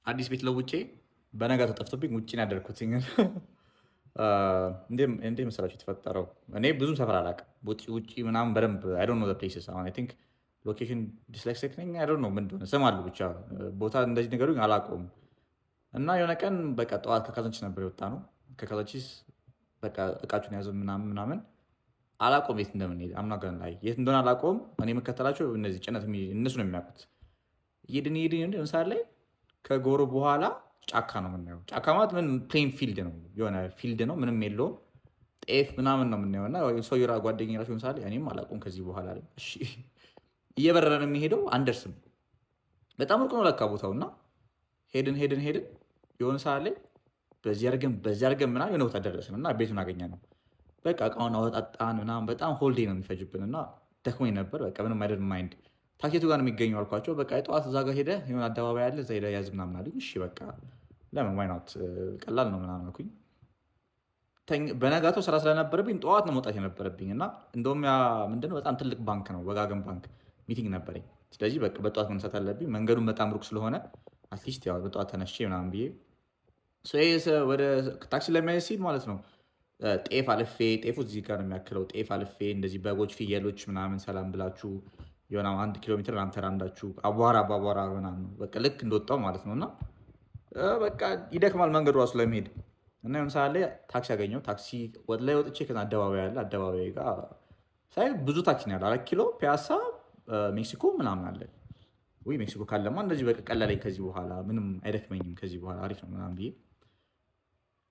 አዲስ ቤት ለውጬ በነጋታው ጠፍቶብኝ ውጭ ነው ያደርኩት። እንዴ መሰላችሁ የተፈጠረው? እኔ ብዙም ሰፈር አላውቅም። ውጭ ምናምን በደንብ አይ ዶንት ኖ ዘ ፕሌስስ። አሁን አይ ቲንክ ሎኬሽን ዲስሌክሲክ ነኝ። አይ ዶንት ኖ ምን እንደሆነ ስም አለው ብቻ ቦታ እንደዚህ ነገሩ አላውቀውም። እና የሆነ ቀን በቃ ጠዋት ከካዛንቺስ ነበር የወጣ ነው። ከካዛንቺስ በቃ እቃችሁን ያዘ ምናምን ምናምን አላውቀውም የት እንደምንሄድ አምናገን ላይ የት እንደሆነ አላውቀውም። እኔ የምከተላቸው እነዚህ ጭነት እነሱ ነው የሚያውቁት። እየድን ለምሳሌ ላይ ከጎሮ በኋላ ጫካ ነው የምናየው። ጫካ ማለት ምን ፕሌን ፊልድ ነው፣ የሆነ ፊልድ ነው፣ ምንም የለውም። ጤፍ ምናምን ነው የምናየው። እና ሰው ጓደኛ ራሱ ምሳሌ እኔም አላውቀውም ከዚህ በኋላ ላይ እሺ፣ እየበረረ ነው የሚሄደው። አንደርስም፣ በጣም ሩቅ ነው ለካ ቦታው። እና ሄድን ሄድን ሄድን የሆነ ሰዓት ላይ በዚህ አድርገን ምናምን የሆነ ቦታ ደረስን እና ቤቱን አገኘ ነው። በቃ እቃውን አወጣጣን ምናምን። በጣም ሆልዴ ነው የሚፈጅብን እና ደክሞኝ ነበር። በቃ ምንም አይደል ማይንድ ታኬቱ ጋር ነው የሚገኙ አልኳቸው። በቃ ጠዋት እዛ ጋር ሄደ የሆነ አደባባይ ያለ እዛ ሄደ ያዝ ምናምን አሉኝ። እሺ በቃ ለምን ዋይናት ቀላል ነው ምናምን አልኩኝ። በነጋታው ስራ ስለነበረብኝ ጠዋት ነው መውጣት የነበረብኝ እና እንደውም ያ ምንድነው በጣም ትልቅ ባንክ ነው፣ ወጋገን ባንክ ሚቲንግ ነበረኝ። ስለዚህ በቃ በጠዋት መነሳት አለብኝ። መንገዱን በጣም ሩቅ ስለሆነ አትሊስት ያው በጠዋት ተነስቼ ምናምን ብዬ ወደ ታክሲ ለመያዝ ሲል ማለት ነው ጤፍ አልፌ፣ ጤፉ እዚህ ጋር ነው የሚያክለው። ጤፍ አልፌ እንደዚህ በጎች፣ ፍየሎች ምናምን ሰላም ብላችሁ የሆነ 1 ኪሎ ሜትር ምናምን ተራምዳችሁ አቧራ በአቧራ ምናምን በቃ ልክ እንደወጣው ማለት ነው። እና በቃ ይደክማል መንገዱ ራሱ ለመሄድ። እና የሆነ ሰዓት ላይ ታክሲ ያገኘው። ታክሲ ወደ ላይ ወጥቼ ከዛ አደባባይ ያለ አደባባይ ጋር ሳይ ብዙ ታክሲ ነው ያለ። 4 ኪሎ ፒያሳ፣ ሜክሲኮ ምናምን አለ። ወይ ሜክሲኮ ካለማ እንደዚህ በቃ ቀለለኝ። ከዚህ በኋላ ምንም አይደክመኝም፣ ከዚህ በኋላ አሪፍ ነው ምናምን ብዬ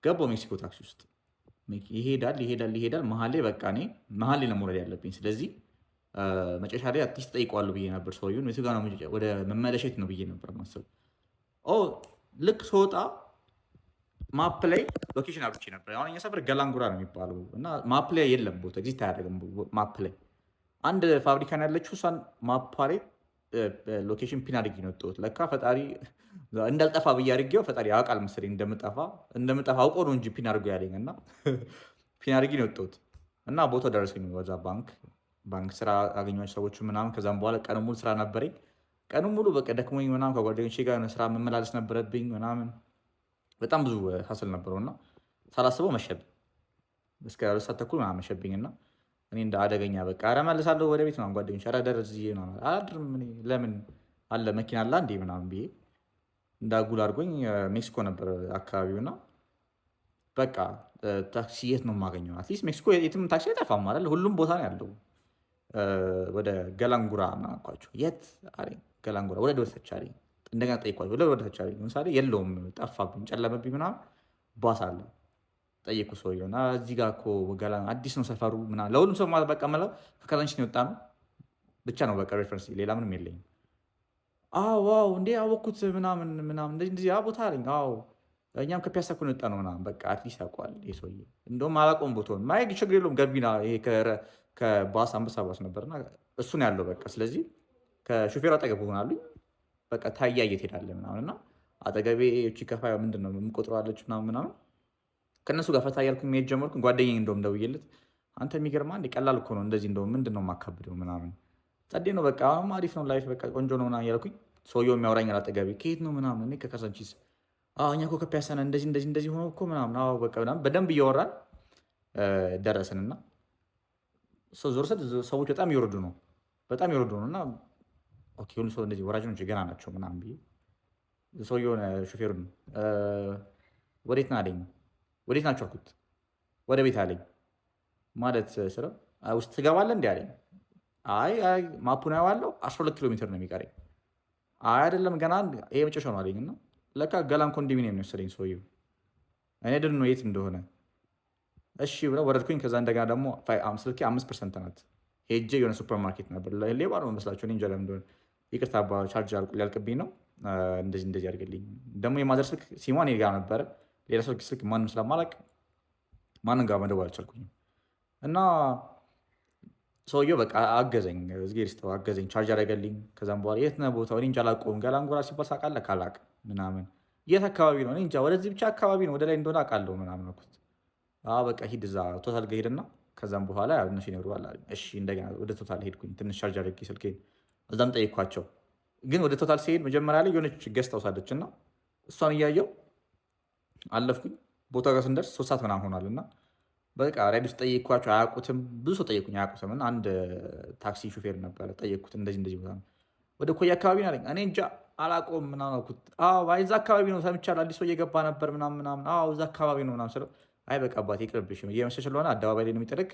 ገባው ሜክሲኮ ታክሲ ውስጥ። ይሄዳል ይሄዳል ይሄዳል። መሀል ላይ በቃ እኔ መሀል ላይ ነው መውረድ ያለብኝ። ስለዚህ መጨረሻ ላይ አትሊስት ጠይቀዋለሁ ብዬ ነበር ሰውዬውን። የቱ ጋር ነው ወደ መመለሸት ነው ብዬ ነበር ማሰብ። ልክ ስወጣ ማፕ ላይ ሎኬሽን አብርቼ ነበር። አሁን እኛ ሰፈር ገላንጉራ ነው የሚባለው እና ማፕ ላይ የለም ቦታ ኤግዚስት አያደርግም። ማፕ ላይ አንድ ፋብሪካ ነው ያለችው። እሷን ማፕ ላይ ሎኬሽን ፒን አድርጌ ነው የወጣሁት። ለካ ፈጣሪ እንዳልጠፋ ብዬ አድርጌው ፈጣሪ ያውቃል መሰለኝ እንደምጠፋ አውቆ ነው እንጂ ፒን አድርጎ ያለኝ እና ፒን አድርጌ ነው የወጣሁት። እና ቦታው ደረሰኝ ወዛ ባንክ ስራ አገኘኋቸው ሰዎች ምናምን። ከዛም በኋላ ቀኑ ሙሉ ስራ ነበረኝ። ቀኑ ሙሉ በቃ ደክሞኝ ምናምን ከጓደኞቼ ጋር ስራ መመላለስ ነበረብኝ ምናምን። በጣም ብዙ ሀስል ነበረው እና ሳላስበው መሸብኝ። እስከ 2 ሰዓት ተኩል ምናምን መሸብኝ እና እኔ እንደ አደገኛ በቃ ኧረ እመልሳለሁ ወደ ቤት ምናምን ጓደኞቼ ኧረ ደረስ አላድርም ለምን አለ መኪና አለ እንዴ ምናምን ብዬ እንዳጉል አድርጎኝ ሜክሲኮ ነበር አካባቢውና በቃ ታክሲ የት ነው የማገኘው? አትሊስት ሜክሲኮ የትም ታክሲ አይጠፋም አይደል? ሁሉም ቦታ ነው ያለው። ወደ ገላንጉራ ናኳቸው። የት አለኝ። ገላንጉራ ወደ ወደተች አለኝ። እንደገና ጠይኳቸው ወደ ወደተች አለኝ። ለምሳሌ የለውም ጠፋብኝ፣ ጨለመብኝ ምናምን። ባስ አለ ጠየኩ ሰውዬውን። እዚህ ጋር እኮ አዲስ ነው ሰፈሩ ምናምን። ለሁሉም ሰው በቃ መለው ከካዛንቺስ ነው የወጣ ነው ብቻ ነው በቃ ሬፈረንስ፣ ሌላ ምንም የለኝም። ዋው እንዴ አወኩት ምናምን ምናምን እንደዚህ ቦታ አለኝ። አዎ እኛም ከፒያሳ እኮ ነው የወጣ ነው ምናምን። በቃ አትሊስት ያውቀዋል ይሄ ሰውዬ። እንደውም አላውቀውም ቦታውን። ማይ ችግር የለውም ገቢና ይሄ ከባስ አንበሳ ባስ ነበርና እሱ ነው ያለው። በቃ ስለዚህ ከሹፌሩ አጠገብ ሆናሉኝ። በቃ ታያየ ትሄዳለህ ምናምን እና አጠገቤ እቺ ከፋ ምንድን ነው የምቆጥረዋለች ምናምን ምናምን። ከእነሱ ጋር ፈታ እያልኩኝ መሄድ ጀመርኩ። ጓደኛዬ እንደውም ደውዬለት አንተ የሚገርምህ አንዴ ቀላል እኮ ነው እንደዚህ እንደውም ምንድን ነው የማካብደው ምናምን፣ ጸዴ ነው በቃ አሁን አሪፍ ነው ላይፍ በቃ ቆንጆ ነው ምናምን እያልኩኝ ሰውየው የሚያወራኝ አጠገቤ። ከየት ነው ምናምን። እኔ ከካዛንቺስ። እኛ እኮ ከፒያሳ ነን እንደዚህ እንደዚህ እንደዚህ ሆኖ እኮ ምናምን። በቃ ምናምን በደንብ እያወራን ደረስንና ዞር ስል ሰዎች በጣም ይወርዱ ነው እና ኦኬ ሁሉ ሰው እንደዚህ ወራጅ ነው ገና ናቸው ምናምን ብዬ ሰውየውን ሹፌሩን ወዴት ነው አለኝ። ወዴት ናቸው አልኩት። ወደ ቤት አለኝ። ማለት ስለው ውስጥ ትገባለህ እንዲ አለኝ። አይ ማፑን አየዋለሁ 12 ኪሎ ሜትር ነው የሚቀረኝ። አይ አይደለም ገና ይሄ መጨረሻው ነው አለኝ። እና ለካ ገላን ኮንዶሚኒየም ነው የወሰደኝ ሰውየው። እኔ ድን ነው የት እንደሆነ እሺ ብለው ወረድኩኝ። ከዛ እንደገና ደግሞ ስልኬ 5% ናት። ሄጄ የሆነ ሱፐር ማርኬት ነበር። ሌባ ነው መስላቸው እኔ እንጃ ለምን እንደሆነ። ይቅርታ ቻርጅ ሊያልቅብኝ ነው እንደዚህ እንደዚህ አድርግልኝ። ደግሞ የማዘር ስልክ ሲሟን እኔ ጋር ነበረ። ሌላ ስልክ ማንም ስለማላውቅ ማንም ጋር መደወል አልቻልኩኝም። እና ሰውየው በቃ አገዘኝ፣ እግዜር ይስጠው አገዘኝ፣ ቻርጅ አደረገልኝ። ከዛም በኋላ የት ነህ ቦታው? እኔ እንጃ አላውቀውም። ገላንጉራ ሲባል ሳውቃለህ ካላውቅ ምናምን የት አካባቢ ነው? እኔ እንጃ ወደዚህ ብቻ አካባቢ ነው ወደ ላይ እንደሆነ አውቃለሁ ምናምን አልኩት። በቃ ሂድ እዛ ቶታል ጋር ሄድና ከዛም በኋላ እነሱ ይነግሩሃል አለኝ። እሺ እንደገና ወደ ቶታል ሄድኩኝ። ትንሽ ቻርጅ አድርጌ ስልኬን እዛም ጠየኳቸው። ግን ወደ ቶታል ሲሄድ መጀመሪያ ላይ የሆነች ገስት አውሳለች እና እሷን እያየው አለፍኩኝ። ቦታ ጋር ስንደርስ 3 ሰዓት ምናምን ሆኗል እና በቃ ራይድ ውስጥ ጠየቅኳቸው፣ አያውቁትም። ብዙ ሰው ጠየቁኝ፣ አያውቁትም። እና አንድ ታክሲ ሹፌር ነበረ፣ ጠየቅኩት። እንደዚህ እንደዚህ ቦታ ነው ወደ ኮያ አካባቢ ነው አለኝ። እኔ እንጃ አላውቀውም ምናምን አልኩት። አዎ አይ እዛ አካባቢ ነው ሰምቻለሁ፣ አዲስ ሰው እየገባ ነበር ምናምን ምናምን። አዎ እዛ አካባቢ ነው ምናምን ስለው አይ በቃ አባቴ ይቅርብሽ፣ እየመሸ ስለሆነ አደባባይ ላይ ነው የሚጥልቅ፣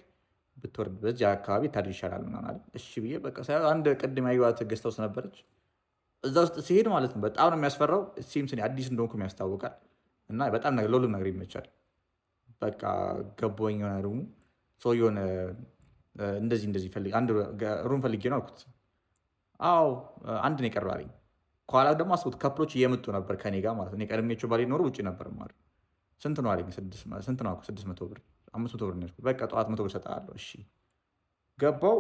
ብትወርድ በዚህ አካባቢ ታድር ይሻላል ምናምን አለ። እሺ ብዬ በቃ አንድ ቅድም ያየኋት ገስት ሃውስ ነበረች። እዛ ውስጥ ሲሄድ ማለት ነው በጣም ነው የሚያስፈራው። ሲምስ አዲስ እንደሆንኩም ያስታውቃል እና በጣም ለሁሉም ነገር ይመቻል። በቃ ገባኝ የሆነ ሩሙ ሰው የሆነ እንደዚህ እንደዚህ አንድ ሩም ፈልጌ ነው አልኩት። አዎ አንድ ነው የቀረው አለኝ። ከኋላ ደግሞ አስቡት ከፕሎች እየመጡ ነበር ከኔ ጋር ማለት ነው። እኔ ቀድሜያቸው ባልሄድ ኖሮ ውጭ ነበር ማለት። ስንት ነው አለኝ። ስንት ነው አልኩት። 600 ብር 500 ብር ነው ያልኩት። በቃ ጠዋት 100 ብር እሰጥሃለሁ። እሺ ገባው።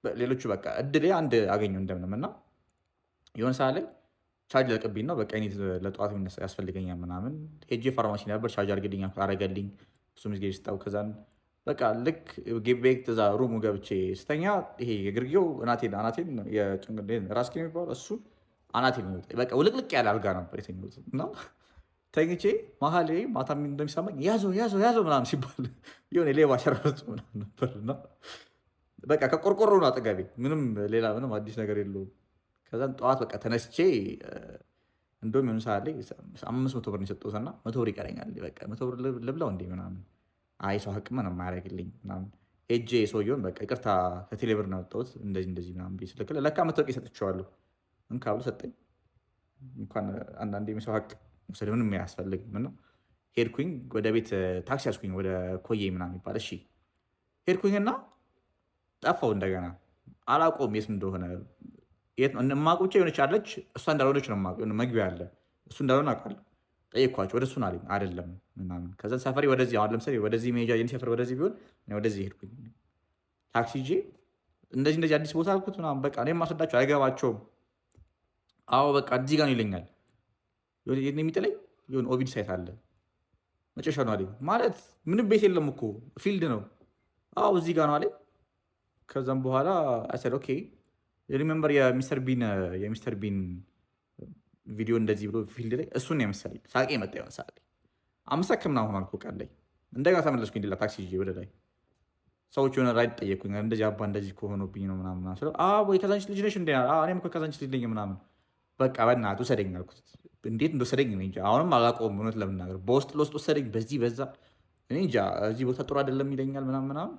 ሌሎቹ በቃ እድሌ አንድ አገኘው እንደምንም እና የሆነ ሰዓት ላይ ቻርጅ ለቅብኝ ነው በቃ እኔ ለጠዋት ያስፈልገኛል ምናምን ሄጄ ፋርማሲ ነበር ቻርጅ አድርግልኝ አረገልኝ። እሱ ምስጌ ስጠው ከዛን በቃ ልክ ቤት እዛ ሩሙ ገብቼ ስተኛ ይሄ የግርጌው አናቴን ራስጌ የሚባለው እሱ አናቴን የሚወጣ በቃ ውልቅልቅ ያለ አልጋ ነበር የተኛሁት እና ተኝቼ መሀል ማታ እንደሚሰማኝ ያዘው ያዘው ያዘው ምናምን ሲባል የሆነ ሌባ ሸረርጡ ምናምን ነበር እና በቃ ከቆርቆሮ ነው አጠገቤ። ምንም ሌላ ምንም አዲስ ነገር የለውም። ከዛም ጠዋት በቃ ተነስቼ እንደውም የሆነ ሰዓት ላይ 500 ብር ነው የሰጠሁት እና 100 ብር ይቀረኛል። በቃ 100 ብር ልብላው እንዴ ምናምን አይ ሰው ሀቅ ምንም አያደርግልኝ ምናምን ሄጄ ሰውየውን በቃ ይቅርታ ከቴሌ ብር ነው ያወጣሁት እንደዚህ እንደዚህ ምናምን ብዬ ስልክልህ ለካ መታወቂያ ሰጥቼዋለሁ እንካ ብሎ ሰጠኝ። እንኳን አንዳንዴ የሰው ሀቅ መውሰድ ምንም አያስፈልግም ነው። ሄድኩኝ ወደ ቤት ታክሲ ያዝኩኝ ወደ ኮዬ ምናምን ይባል። እሺ ሄድኩኝና ጠፋው እንደገና አላውቀውም የት እንደሆነ የማውቀው ብቻ የሆነች አለች እሷ እንዳልሆነች ነው የማውቀው። መግቢያ አለ እሱ እንዳልሆነ አውቃለሁ። ጠየኳቸው ወደ እሱን አለኝ አይደለም ምናምን። ከዛ ሰፈሬ ወደዚህ አሁን ለምሳሌ ወደዚህ መሄጃ የኔ ሰፈር ወደዚህ ቢሆን ወደዚህ ሄድኩኝ ታክሲ ይዤ እንደዚህ እንደዚህ አዲስ ቦታ አልኩት ምናምን በቃ እኔም ማስረዳቸው አይገባቸውም። አዎ በቃ እዚህ ጋር ነው ይለኛል። የሚጥለኝ የሆነ ኦቪድ ሳይት አለ መጨረሻ ነው አለኝ። ማለት ምንም ቤት የለም እኮ ፊልድ ነው። አዎ እዚህ ጋር ነው አለኝ። ከዛም በኋላ አይሰድ ኦኬ ሪሜምበር የሚስተር ቢን ቪዲዮ እንደዚህ ብሎ ፊልድ ላይ እሱን የመሰለኝ ሳቄ መጣ። የሆነ ሰዓት ላይ 5 ከምናምን ሆኗል እኮ ቀን ላይ እንደገና ተመለስኩኝ ሌላ ታክሲ ይዤ ወደ ላይ። ሰዎች የሆነ ራይድ ጠየቁኝ። እንደዚህ አባ እንደዚህ ከሆነብኝ ነው ምናምን ስለው ወይ ከዛንች ልጅ ነሽ እንደ እኔም እኮ ከዛንች ልጅ ነኝ ምናምን በቃ በእናትህ ውሰደኝ አልኩት። እንዴት እንደወሰደኝ እኔ እንጃ አሁንም አላውቀውም እውነት ለምናገር። በውስጥ ለውስጥ ወሰደኝ በዚህ በዛ እኔ እንጃ። እዚህ ቦታ ጥሩ አይደለም ይለኛል ምናምን ምናምን።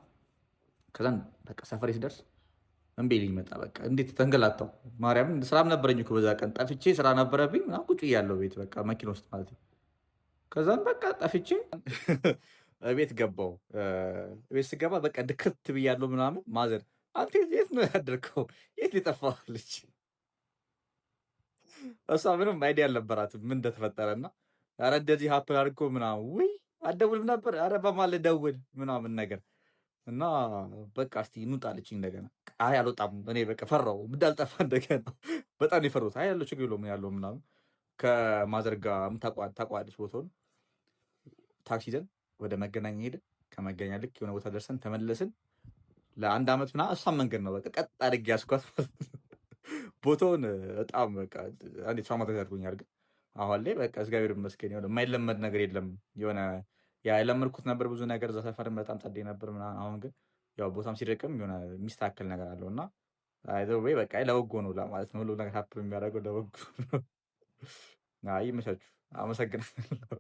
ከዛን በቃ ሰፈሬ ስደርስ እምቢ ልኝ መጣ። በቃ እንዴት ተንገላታው ማርያምን። ስራም ነበረኝ እኮ በዛ ቀን ጠፍቼ ስራ ነበረብኝ ምናምን ቁጭ እያለሁ ቤት በቃ መኪና ውስጥ ማለት ነው። ከዛን በቃ ጠፍቼ ቤት ገባው። ቤት ስገባ በቃ ድክት ብያለሁ ምናምን። ማዘር አንተ የት ነው ያደርከው? የት የጠፋለች? እሷ ምንም አይዲያ አልነበራትም ምን እንደተፈጠረና ኧረ እንደዚህ ሀፕን አድርጎ ምናምን ውይ አትደውልም ነበር ኧረ በማን ልደውል ምናምን ነገር እና በቃ እስቲ እንውጣለች እንደገና። አይ አልወጣም እኔ በቃ ፈራው እንዳልጠፋ እንደገና በጣም የፈሩት። አይ ያለው ችግር የለውም ያለው ምናምን ከማዘር ጋር ታውቀዋለች ቦታውን። ታክሲ ይዘን ወደ መገናኛ ሄድን። ከመገናኛ ልክ የሆነ ቦታ ደርሰን ተመለስን። ለ1 ዓመት ምናምን እሷን መንገድ ነው በቃ ቀጥ አድርጌ ያስኳት ቦታውን በጣም በቃ አንዴ ትራውማታይዝ አድርጎኛል። ግን አሁን ላይ በቃ እግዚአብሔር ይመስገን የሆነ የማይለመድ ነገር የለም። የሆነ የለመድኩት ነበር ብዙ ነገር እዛ ሰፈርም በጣም ጸዴ ነበር ምናምን። አሁን ግን ያው ቦታም ሲደቅም የሆነ የሚስተካከል ነገር አለው እና ወይ በቃ ለበጎ ነው ማለት ነው። ሁሉ ነገር ሀፕ የሚያደርገው ለበጎ ነው። ይመቻችሁ። አመሰግናለሁ።